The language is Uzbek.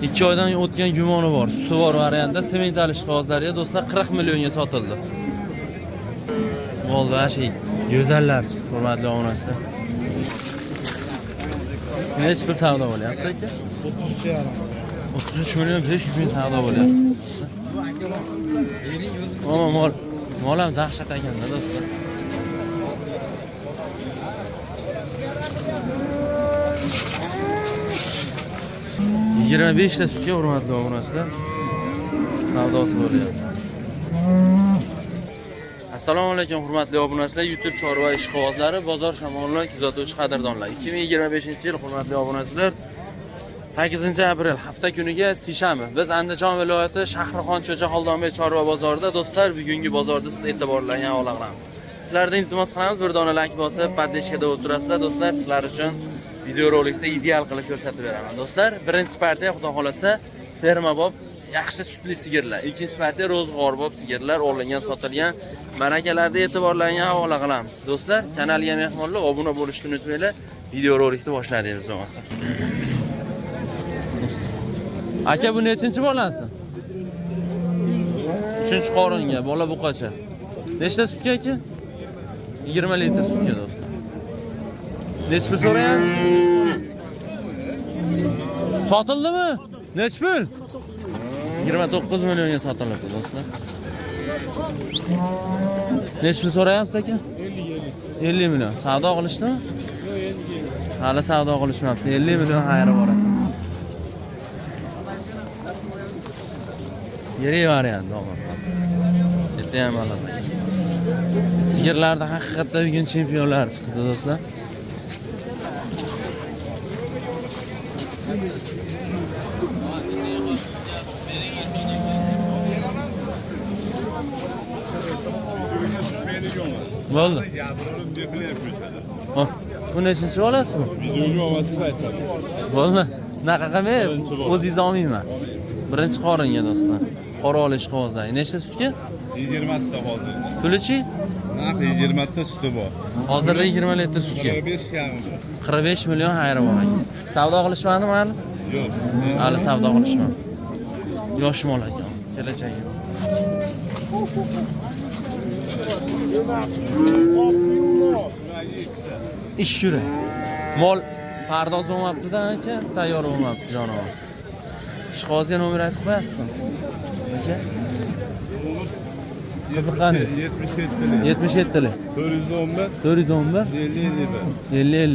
2 oydan o'tgan gumoni bor. Suti bor variantda sementali ishqibozlarga do'stlar 40 millionga sotildi. Bo'ldi, ashi go'zallar chiqdi, hurmatli obunachilar. Necha pul savdo bo'lyapti aka? 33 million 500 ming savdo bo'lyapti. Mol ham dahshat ekanda do'stlar. Yigirma 25 ta sutga hurmatli obunachilar. Savdosi bo'lyapti. Assalomu alaykum hurmatli obunachilar, YouTube chorva ishqibozlari, bozor shamolini kuzatuvchi qadrdonlar. 2025-yil hurmatli obunachilar, 8-aprel hafta kuniga seshanba biz Andijon viloyati Shahrixon Cho'cha Xoldonbek chorva bozorida do'stlar, bugungi bozorda siz e'tiborlangan ola qilamiz. Sizlardan iltimos qilamiz, bir dona like bosib, podpishkada o'tirasizlar do'stlar. Sizlar uchun videorolikda ideal qilib ko'rsatib beraman do'stlar. Birinchi partiya xudo xolasa ferma bob yaxshi sutli sigirlar, ikkinchi partiya ro'zg'orbob sigirlar olingan, sotilgan, marakalarda e'tiborlangan havola qilamiz. Do'stlar, kanalga mehmonlar, obuna bo'lishni unutmanglar. Videorolikni boshlaymiz bo'lmasa. Aka, bu nechinchi bolasi? 3-qoringa, bola buqacha. Nechta sutga aka? 20 litr sutga do'stlar. Nech pul so'rayapsiz? Sotildimi? Nech pul? 29 millionga sotilibdi do'stlar. Nech pul so'rayapsiz aka? 50 million. Savdo qilishdimi? Hali savdo qilishmabdi. 50 million xayri bor ekan. Yirik variant o'g'il. Bitta ham oladi. Sigirlarda haqiqatda bugun chempionlar chiqdi do'stlar. Bo'ldi. Bu nechinchi olasizmi? Videoga olasiz aytadi. Bo'ldi. Naqa qilmay, o'zingiz olmayman. Birinchi qoringa do'stlar. Qora olish qozay. Nechta sutga? 20 ta hozir. Pulichi? Narxi 20 ta suti bor. Hozirda 20 litr sutga. 45 kam. 45 million xayri bor ekan. Savdo qilishmadimi hali? Yo'q. Hali savdo qilishmadi. Yosh mol ekan. Kelajagi. Ish yurak. Mol pardoz bo'lmabdi-da aka, tayyor bo'lmabdi jonivor. Ishqozga nomer aytib qo'yasizmi? Necha? Qiziqani. 77 lik. 77 lik. 411 411 50 50. 50 50.